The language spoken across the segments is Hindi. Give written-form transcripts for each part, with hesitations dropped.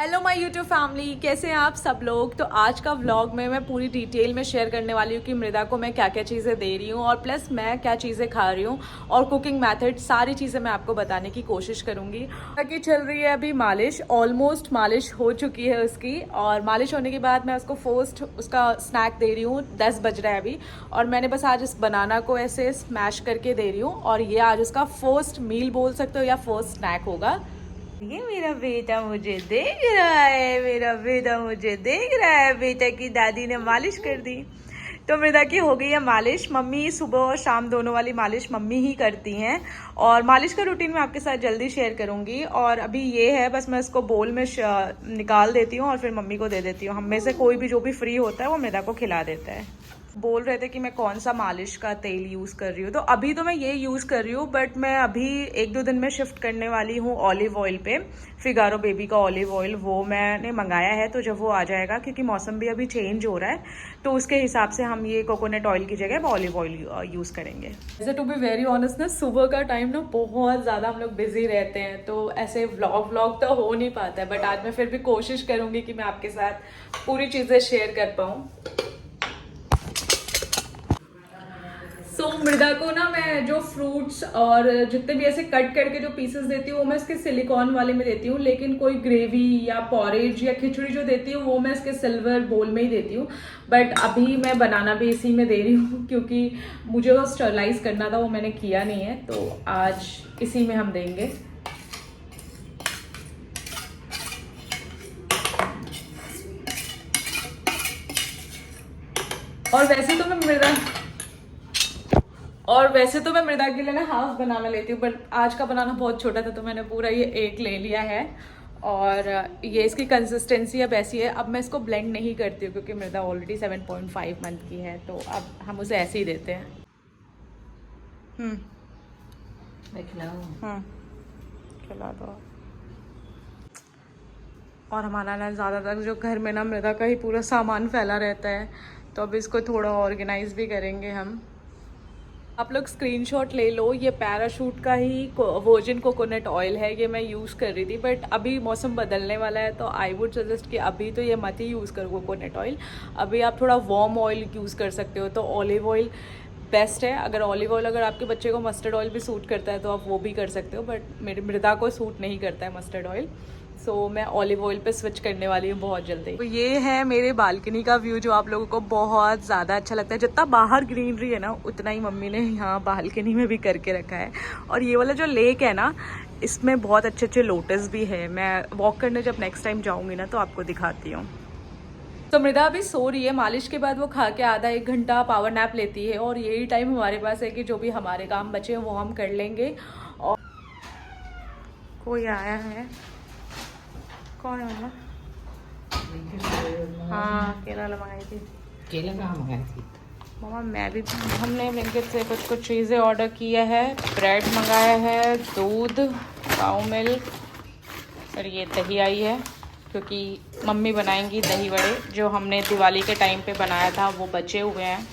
हेलो माय यूट्यूब फैमिली, कैसे हैं आप सब लोग। तो आज का व्लॉग में मैं पूरी डिटेल में शेयर करने वाली हूँ कि मृदा को मैं क्या क्या चीज़ें दे रही हूँ और प्लस मैं क्या चीज़ें खा रही हूँ और कुकिंग मेथड, सारी चीज़ें मैं आपको बताने की कोशिश करूँगी। बाकी चल रही है अभी मालिश, ऑलमोस्ट मालिश हो चुकी है उसकी, और मालिश होने के बाद मैं उसको फर्स्ट उसका स्नैक दे रही हूँ। 10 बज रहा है अभी, और मैंने बस आज इस बनाना को ऐसे स्मैश करके दे रही हूँ, और ये आज उसका फर्स्ट मील बोल सकते हो या फर्स्ट स्नैक होगा। ये मेरा बेटा मुझे देख रहा है, मेरा बेटा मुझे देख रहा है। बेटा की दादी ने मालिश कर दी, तो मृदा की हो गई है मालिश। मम्मी सुबह और शाम दोनों वाली मालिश मम्मी ही करती हैं, और मालिश का रूटीन मैं आपके साथ जल्दी शेयर करूंगी। और अभी ये है, बस मैं इसको बोल में निकाल देती हूँ और फिर मम्मी को दे देती हूँ। हम में से कोई भी जो भी फ्री होता है वो मृदा को खिला देता है। बोल रहे थे कि मैं कौन सा मालिश का तेल यूज़ कर रही हूँ, तो अभी तो मैं ये यूज़ कर रही हूँ, बट मैं अभी 1-2 दिन में शिफ्ट करने वाली हूँ ऑलिव ऑयल पे। फिगारो बेबी का ऑलिव ऑयल वो मैंने मंगाया है, तो जब वो आ जाएगा, क्योंकि मौसम भी अभी चेंज हो रहा है, तो उसके हिसाब से हम ये कोकोनट ऑयल की जगह ऑलिव ऑयल यूज़ करेंगे। वैसे टू बी वेरी ऑनेस्ट ना, सुबह का टाइम ना बहुत ज़्यादा हम लोग बिजी रहते हैं, तो ऐसे व्लॉग तो हो नहीं पाता है, बट आज मैं फिर भी कोशिश करूँगी कि मैं आपके साथ पूरी चीज़ें शेयर कर पाऊँ। मृदा को ना मैं जो फ्रूट्स और जितने भी ऐसे कट करके जो पीसेस देती हूँ वो मैं इसके सिलिकॉन वाले में देती हूँ, लेकिन कोई ग्रेवी या पॉरेज या खिचड़ी जो देती हूँ वो मैं इसके सिल्वर बोल में ही देती हूँ। बट अभी मैं बनाना भी इसी में दे रही हूँ, क्योंकि मुझे वो स्टरलाइज करना था, वो मैंने किया नहीं है, तो आज इसी में हम देंगे। वैसे तो मैं मृदा के लिए ना हाफ बनाना लेती हूँ, बट आज का बनाना बहुत छोटा था, तो मैंने पूरा ये एक ले लिया है। और ये इसकी कंसिस्टेंसी अब ऐसी है। अब मैं इसको ब्लेंड नहीं करती हूँ, क्योंकि मृदा ऑलरेडी 7.5 मंथ की है, तो अब हम उसे ऐसे ही देते हैं। खिला दो। और हमारा ना ज़्यादातर जो घर में ना मृदा का ही पूरा सामान फैला रहता है, तो अब इसको थोड़ा ऑर्गेनाइज भी करेंगे हम। आप लोग स्क्रीनशॉट ले लो, ये पैराशूट का ही वर्जिन कोकोनट ऑयल है, ये मैं यूज़ कर रही थी, बट अभी मौसम बदलने वाला है, तो आई वुड सजेस्ट कि अभी तो ये मत ही यूज़ करो कोकोनट ऑयल। अभी आप थोड़ा वार्म ऑयल यूज़ कर सकते हो, तो ऑलिव ऑयल बेस्ट है। अगर ऑलिव ऑयल, अगर आपके बच्चे को मस्टर्ड ऑयल भी सूट करता है तो आप वो भी कर सकते हो, बट मेरी मृदा को सूट नहीं करता है मस्टर्ड ऑयल, सो मैं ऑलिव ऑयल पे स्विच करने वाली हूँ बहुत जल्दी। तो ये है मेरे बालकनी का व्यू, जो आप लोगों को बहुत ज़्यादा अच्छा लगता है। जितना बाहर ग्रीनरी है ना, उतना ही मम्मी ने यहाँ बालकनी में भी करके रखा है। और ये वाला जो लेक है ना, इसमें बहुत अच्छे अच्छे लोटस भी है। मैं वॉक करने जब नेक्स्ट टाइम जाऊँगी ना, तो आपको दिखाती हूँ। तो मृदा अभी सो रही है। मालिश के बाद वो खा के आधा 1 घंटा पावर नैप लेती है, और यही टाइम हमारे पास है कि जो भी हमारे काम बचे हैं वो हम कर लेंगे। और कोई आया है, कौन है ना? हाँ, केला मंगाई थी। केला कहाँ मंगाई थी मामा? मैं भी, हमने ब्लिंकिट से कुछ कुछ चीज़ें ऑर्डर किया है। ब्रेड मंगाया है, दूध, काऊ मिल्क, और ये दही आई है, क्योंकि मम्मी बनाएंगी दही वड़े, जो हमने दिवाली के टाइम पे बनाया था वो बचे हुए हैं।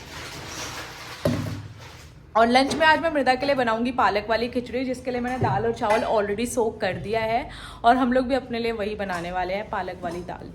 और लंच में आज मैं मृदा के लिए बनाऊंगी पालक वाली खिचड़ी, जिसके लिए मैंने दाल और चावल ऑलरेडी सोक कर दिया है, और हम लोग भी अपने लिए वही बनाने वाले हैं, पालक वाली दाल।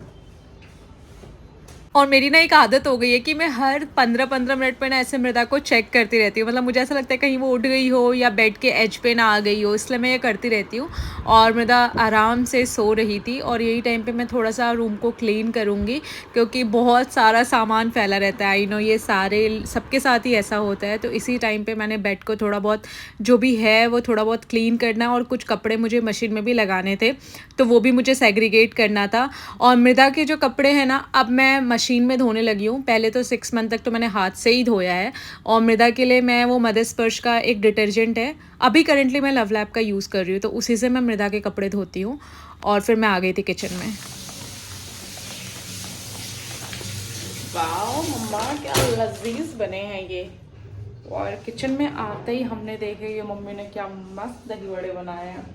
और मेरी ना एक आदत हो गई है कि मैं हर 15-15 मिनट पे ना ऐसे मृदा को चेक करती रहती हूँ। मतलब मुझे ऐसा लगता है कहीं वो उठ गई हो या बेड के एज पे ना आ गई हो, इसलिए मैं ये करती रहती हूँ। और मृदा आराम से सो रही थी, और यही टाइम पे मैं थोड़ा सा रूम को क्लीन करूँगी, क्योंकि बहुत सारा सामान फैला रहता है। आई नो ये सारे सबके साथ ही ऐसा होता है, तो इसी टाइम पर मैंने बेड को थोड़ा बहुत जो भी है वो थोड़ा बहुत क्लीन करना है। और कुछ कपड़े मुझे मशीन में भी लगाने थे, तो वो भी मुझे सेग्रीगेट करना था। और मृदा के जो कपड़े हैं ना, अब मैं मशीन में धोने लगी हूँ। पहले तो 6 मंथ तक तो मैंने हाथ से ही धोया है। और मृदा के लिए मैं वो मदर स्पर्श का एक डिटर्जेंट है, अभी करंटली मैं लव लैब का यूज़ कर रही हूँ, तो उसी से मैं मृदा के कपड़े धोती हूँ। और फिर मैं आ गई थी किचन में। वाओ मम्मा, क्या लजीज बने हैं ये। और किचन में आते ही हमने देखे ये मम्मी ने क्या मस्त दही वड़े बनाए हैं।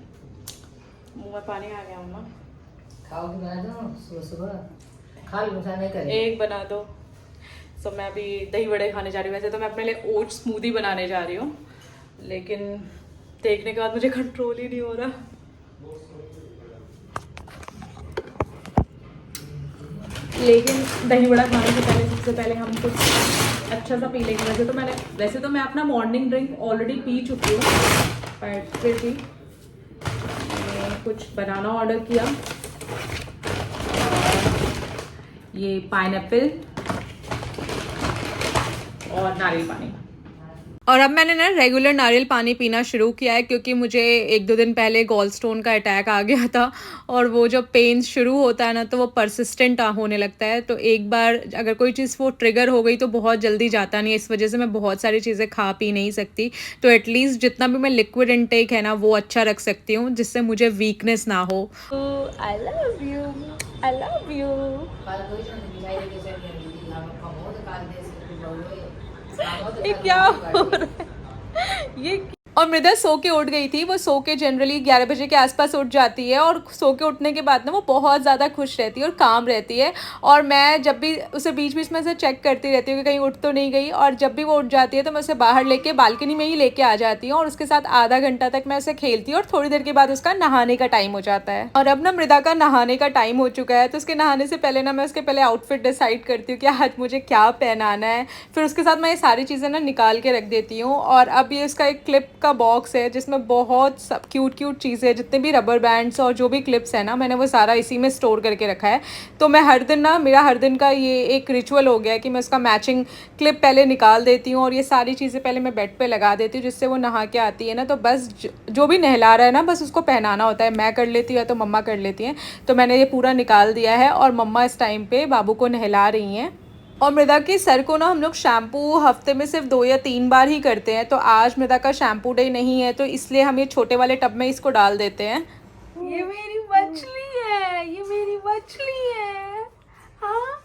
मुँह में पानी आ गया मम्मा। खाओ कि बना दो सुबह सुबह, खा लो, नहीं करे। एक बना दो। तो मैं अभी दही वड़े खाने जा रही हूँ। वैसे तो मैं अपने लिए ओट्स स्मूदी बनाने जा रही हूँ, लेकिन देखने के बाद मुझे कंट्रोल ही नहीं हो रहा। लेकिन दही बड़ा खाने से पहले सबसे पहले हम कुछ अच्छा सा पी लेंगे। वैसे तो मैं अपना मॉर्निंग ड्रिंक ऑलरेडी पी चुकी हूँ, पर फिर भी मैंने कुछ बनाना ऑर्डर किया। ये पाइनएप्पल और नारियल पानी। और अब मैंने ना रेगुलर नारियल पानी पीना शुरू किया है, क्योंकि मुझे 1-2 दिन पहले गॉल स्टोन का अटैक आ गया था और वो जब पेन शुरू होता है ना तो वो परसिस्टेंट होने लगता है। तो एक बार अगर कोई चीज़ वो ट्रिगर हो गई तो बहुत जल्दी जाता नहीं है। इस वजह से मैं बहुत सारी चीज़ें खा पी नहीं सकती। तो एटलीस्ट जितना भी मैं लिक्विड इनटेक है ना वो अच्छा रख सकती हूँ, जिससे मुझे वीकनेस ना हो। I love you, I love you. ये क्या हो रहा है? ये और मृदा सो के उठ गई थी। वो सो के जनरली 11 बजे के आसपास उठ जाती है और सो के उठने के बाद ना वो बहुत ज़्यादा खुश रहती है और काम रहती है। और मैं जब भी उसे बीच बीच में से चेक करती रहती हूँ कि कहीं उठ तो नहीं गई, और जब भी वो उठ जाती है तो मैं उसे बाहर लेके बालकनी में ही लेके आ जाती हूँ और उसके साथ आधा घंटा तक मैं उसे खेलती हूँ और थोड़ी देर के बाद उसका नहाने का टाइम हो जाता है। और अब ना मृदा का नहाने का टाइम हो चुका है, तो उसके नहाने से पहले ना मैं उसके पहले आउटफिट डिसाइड करती हूँ कि आज मुझे क्या पहनाना है। फिर उसके साथ मैं ये सारी चीज़ें ना निकाल के रख देती हूँ। और अब ये उसका एक क्लिप का बॉक्स है जिसमें बहुत सब क्यूट चीज़ें, जितने भी रबर बैंड्स और जो भी क्लिप्स है ना, मैंने वो सारा इसी में स्टोर करके रखा है। तो मैं मेरा हर दिन का ये एक रिचुअल हो गया है कि मैं उसका मैचिंग क्लिप पहले निकाल देती हूँ और ये सारी चीज़ें पहले मैं बेड पे लगा देती हूँ, जिससे वो नहा के आती है ना तो बस जो भी नहला रहा है ना बस उसको पहनाना होता है। मैं कर लेती हूँ या तो मम्मा कर लेती हैं। तो मैंने ये पूरा निकाल दिया है और मम्मा इस टाइम पे बाबू को नहला रही हैं। और मृदा के सर को ना हम लोग शैम्पू हफ्ते में सिर्फ 2 या 3 बार ही करते हैं। तो आज मृदा का शैम्पू डे नहीं है, तो इसलिए हम ये छोटे वाले टब में इसको डाल देते हैं। ये मेरी मछली है, ये मेरी मछली है। हाँ,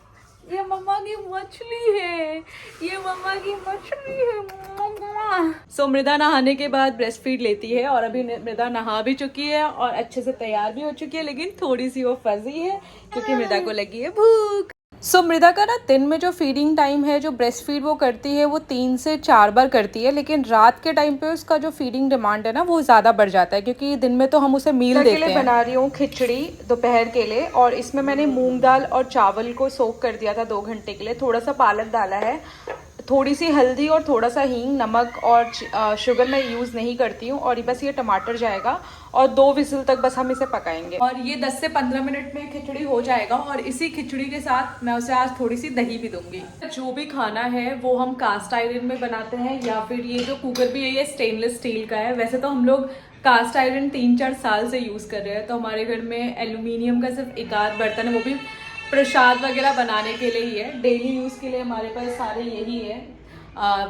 ये मम्मा की मछली है, ये मम्मा की मछली है। सो मृदा नहाने के बाद ब्रेस्ट फीड लेती है और अभी मृदा नहा भी चुकी है और अच्छे से तैयार भी हो चुकी है, लेकिन थोड़ी सी वो फजी है क्योंकि मृदा को लगी है भूख। सो मृदा का ना दिन में जो फीडिंग टाइम है, जो ब्रेस्ट फीड वो करती है वो 3 से 4 बार करती है, लेकिन रात के टाइम पे उसका जो फीडिंग डिमांड है ना वो ज़्यादा बढ़ जाता है, क्योंकि दिन में तो हम उसे मील देते हैं। बना रही हूँ खिचड़ी दोपहर के लिए, और इसमें मैंने मूंग दाल और चावल को सोक कर दिया था 2 घंटे के लिए। थोड़ा सा पालक डाला है, थोड़ी सी हल्दी और थोड़ा सा हींग, नमक और शुगर मैं यूज़ नहीं करती हूँ। और बस ये टमाटर जाएगा और 2 विजिल तक बस हम इसे पकाएंगे और ये 10 से 15 मिनट में खिचड़ी हो जाएगा। और इसी खिचड़ी के साथ मैं उसे आज थोड़ी सी दही भी दूंगी। जो भी खाना है वो हम कास्ट आयरन में बनाते हैं, या फिर ये जो कुकर भी है ये स्टेनलेस स्टील का है। वैसे तो हम लोग कास्ट आयरन 3-4 साल से यूज़ कर रहे हैं, तो हमारे घर में एल्यूमिनियम का सिर्फ एक आध बर्तन है, वो भी प्रसाद वगैरह बनाने के लिए ही है। डेली यूज़ के लिए हमारे पास सारे यही है।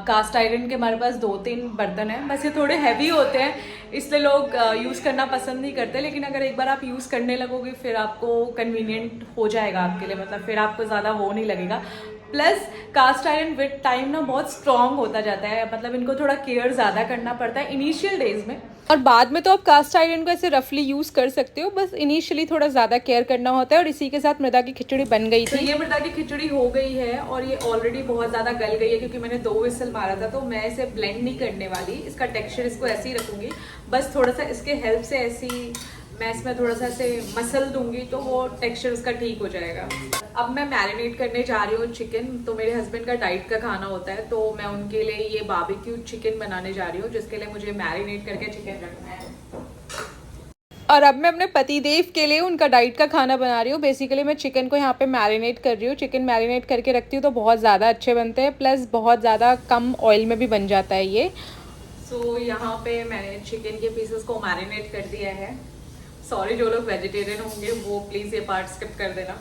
कास्ट आयरन के हमारे पास 2-3 बर्तन हैं, बस ये थोड़े हैवी होते हैं इसलिए लोग यूज़ करना पसंद नहीं करते। लेकिन अगर एक बार आप यूज़ करने लगोगे फिर आपको कन्वीनियंट हो जाएगा आपके लिए, मतलब फिर आपको ज़्यादा वो नहीं लगेगा। Plus cast iron with time ना बहुत स्ट्रॉन्ग होता जाता है, मतलब इनको थोड़ा केयर ज़्यादा करना पड़ता है इनिशियल डेज में, और बाद में तो आप कास्ट आयरन को ऐसे रफली यूज़ कर सकते हो, बस इनिशियली थोड़ा ज़्यादा केयर करना होता है। और इसी के साथ मृदा की खिचड़ी बन गई थी। तो ये मृदा की खिचड़ी हो गई है और ये ऑलरेडी बहुत ज़्यादा गल गई है, क्योंकि मैंने 2 विसल मारा था। तो मैं इसे ब्लेंड नहीं करने वाली, इसका टेक्सचर इसको ऐसे ही रखूँगी, बस थोड़ा सा इसके हेल्प से ऐसी मैं इसमें थोड़ा सा ऐसे मसल दूंगी तो वो टेक्सचर उसका ठीक हो जाएगा। अब मैं मैरिनेट करने जा रही हूँ चिकन। तो मेरे हस्बैंड का डाइट का खाना होता है, तो मैं उनके लिए ये बारबेक्यू चिकन बनाने जा रही हूँ, जिसके लिए मुझे मैरिनेट करके चिकन रखना है। और अब मैं अपने पति देव के लिए उनका डाइट का खाना बना रही हूँ। बेसिकली मैं चिकन को यहाँ पे मैरिनेट कर रही हूँ। चिकन मैरिनेट करके रखती हूँ तो बहुत ज़्यादा अच्छे बनते हैं, प्लस बहुत ज़्यादा कम ऑयल में भी बन जाता है ये। सो यहाँ पे मैंने चिकन के पीसेस को मैरिनेट कर दिया है। सॉरी जो लोग वेजिटेरियन होंगे वो प्लीज़ ये पार्ट स्किप कर देना।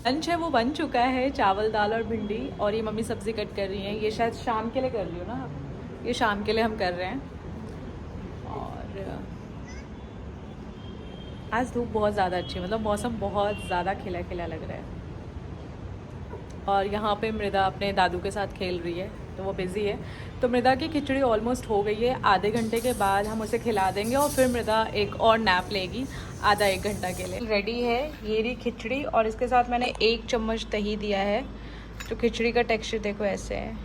लंच है वो बन चुका है, चावल दाल और भिंडी, और ये मम्मी सब्ज़ी कट कर रही हैं। ये शायद शाम के लिए कर रही हो ना, ये शाम के लिए हम कर रहे हैं। और आज धूप बहुत ज़्यादा अच्छी, मतलब मौसम बहुत ज़्यादा खिला खिला लग रहा है। और यहाँ पे मृदा अपने दादू के साथ खेल रही है, तो वो बिज़ी है। तो मृदा की खिचड़ी ऑलमोस्ट हो गई है। आधे घंटे के बाद हम उसे खिला देंगे और फिर मृदा एक और नैप लेगी आधा 1 घंटा के लिए। रेडी है ये रही खिचड़ी, और इसके साथ मैंने 1 चम्मच दही दिया है। तो खिचड़ी का टेक्सचर देखो ऐसे है,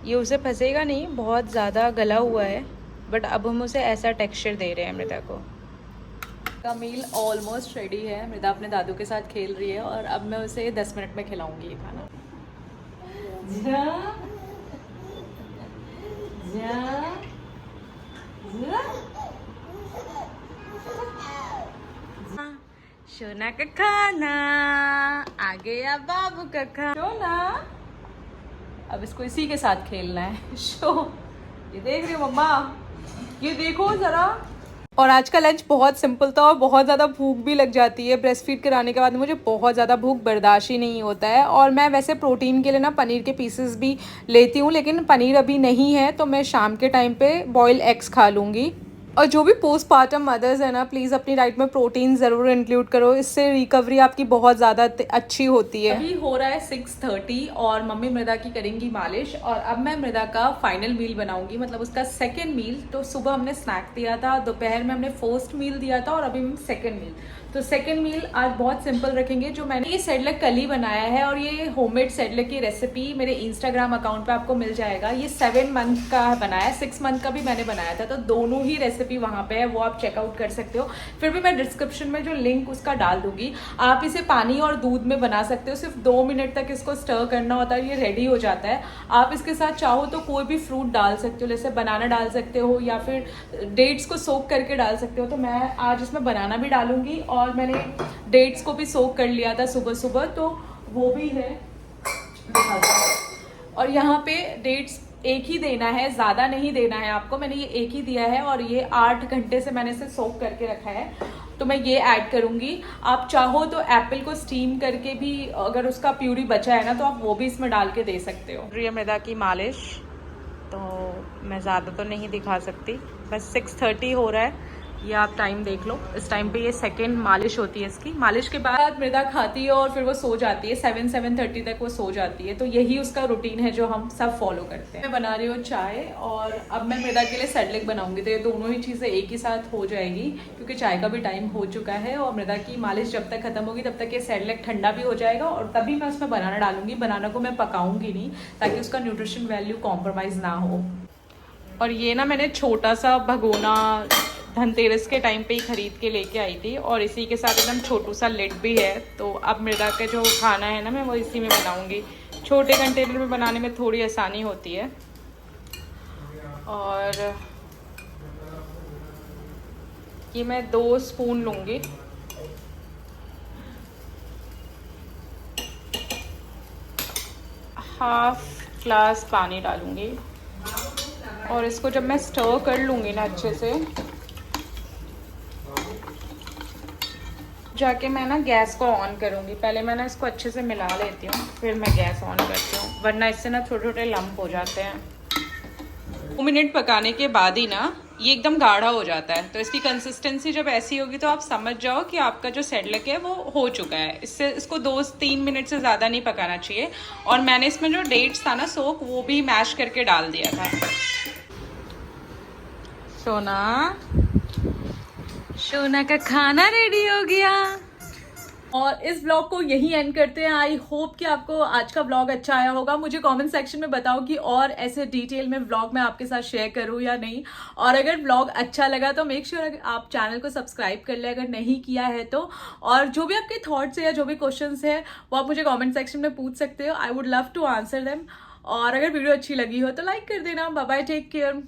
ये उसे फंसेगा नहीं, बहुत ज़्यादा गला हुआ है, बट अब हम उसे ऐसा टेक्सचर दे रहे हैं मृदा को। का मील ऑलमोस्ट रेडी है। मृदा अपने दादू के साथ खेल रही है और अब मैं उसे 10 मिनट में खिलाऊंगी ये खाना। सोना का खाना आ गया, बाबू का खाना। सोना अब इसको इसी के साथ खेलना है। शो ये देख रही हो मम्मा, ये देखो जरा। और आज का लंच बहुत सिंपल था और बहुत ज़्यादा भूख भी लग जाती है। ब्रेस्ट फीड कराने के बाद मुझे बहुत ज़्यादा भूख बर्दाश्त ही नहीं होता है। और मैं वैसे प्रोटीन के लिए ना पनीर के पीसेस भी लेती हूँ, लेकिन पनीर अभी नहीं है तो मैं शाम के टाइम पे बॉयल एग्स खा लूँगी। और जो भी पोस्टपार्टम मदर्स है ना, प्लीज़ अपनी डाइट में प्रोटीन ज़रूर इंक्लूड करो, इससे रिकवरी आपकी बहुत ज़्यादा अच्छी होती है। अभी हो रहा है 6:30 और मम्मी मृदा की करेंगी मालिश। और अब मैं मृदा का फाइनल मील बनाऊंगी, मतलब उसका सेकंड मील। तो सुबह हमने स्नैक दिया था, दोपहर में हमने फर्स्ट मील दिया था और अभी सेकंड मील। तो सेकंड मील आज बहुत सिंपल रखेंगे। जो मैंने ये सेडलक कल ही बनाया है और ये होममेड सेडलक की रेसिपी मेरे इंस्टाग्राम अकाउंट पे आपको मिल जाएगा। ये 7 मंथ का बनाया, 6 मंथ का भी मैंने बनाया था, तो दोनों ही रेसिपी वहाँ पे है, वो आप चेकआउट कर सकते हो। फिर भी मैं डिस्क्रिप्शन में जो लिंक उसका डाल दूंगी। आप इसे पानी और दूध में बना सकते हो, सिर्फ 2 मिनट तक इसको स्टर करना होता है, ये रेडी हो जाता है। आप इसके साथ चाहो तो कोई भी फ्रूट डाल सकते हो, जैसे बनाना डाल सकते हो या फिर डेट्स को सोक करके डाल सकते हो। तो मैं आज इसमें बनाना भी डालूंगी और मैंने डेट्स को भी सोक कर लिया था सुबह सुबह, तो वो भी है। और यहाँ पे डेट्स एक ही देना है, ज़्यादा नहीं देना है आपको। मैंने ये एक ही दिया है और ये 8 घंटे से मैंने इसे सोक करके रखा है, तो मैं ये ऐड करूँगी। आप चाहो तो एप्पल को स्टीम करके भी, अगर उसका प्यूरी बचा है ना, तो आप वो भी इसमें डाल के दे सकते हो। रिया मृदा की मालिश तो मैं ज़्यादा तो नहीं दिखा सकती, बस 6:30 हो रहा है, ये आप टाइम देख लो। इस टाइम पे ये सेकंड मालिश होती है इसकी। मालिश के बाद मृदा खाती है और फिर वो सो जाती है, 7-7:30 तक वो सो जाती है। तो यही उसका रूटीन है जो हम सब फॉलो करते हैं। मैं बना रही हूँ चाय और अब मैं मृदा के लिए सेडलक बनाऊंगी, तो ये दोनों ही चीज़ें एक ही साथ हो जाएगी क्योंकि चाय का भी टाइम हो चुका है। और मृदा की मालिश जब तक खत्म होगी तब तक ये सेडलक ठंडा भी हो जाएगा और तभी मैं उसमें बनाना डालूंगी। बनाना को मैं पकाऊंगी नहीं ताकि उसका न्यूट्रिशन वैल्यू कॉम्प्रोमाइज़ ना हो। और ये ना मैंने छोटा सा भगोना धनतेरस के टाइम पे ही खरीद के लेके आई थी और इसी के साथ एकदम छोटू सा लिड भी है। तो अब मृदा का जो खाना है ना, मैं वो इसी में बनाऊंगी। छोटे कंटेनर में बनाने में थोड़ी आसानी होती है। और ये मैं 2 स्पून लूँगी। हाफ ग्लास पानी डालूँगी और इसको जब मैं स्टर कर लूँगी ना अच्छे से, जाके मैं ना गैस को ऑन करूँगी। पहले मैं ना इसको अच्छे से मिला लेती हूँ, फिर मैं गैस ऑन करती हूँ, वरना इससे ना छोटे छोटे लम्प हो जाते हैं। 2 मिनट पकाने के बाद ही ना ये एकदम गाढ़ा हो जाता है। तो इसकी कंसिस्टेंसी जब ऐसी होगी तो आप समझ जाओ कि आपका जो सेडलक है वो हो चुका है। इससे इसको 2-3 मिनट से ज़्यादा नहीं पकाना चाहिए। और मैंने इसमें जो डेट्स था ना सोक, वो भी मैश करके डाल दिया था। सोना का खाना रेडी हो गया। और इस ब्लॉग को यहीं एंड करते हैं। आई होप कि आपको आज का ब्लॉग अच्छा आया होगा। मुझे कमेंट सेक्शन में बताओ कि और ऐसे डिटेल में ब्लॉग मैं आपके साथ शेयर करूं या नहीं। और अगर ब्लॉग अच्छा लगा तो मेक श्योर आप चैनल को सब्सक्राइब कर ले अगर नहीं किया है तो। और जो भी आपके थॉट्स है या जो भी क्वेश्चंस है वो आप मुझे कमेंट सेक्शन में पूछ सकते हो। I would love to answer them. और अगर वीडियो अच्छी लगी हो तो लाइक कर देना। Bye bye, take care.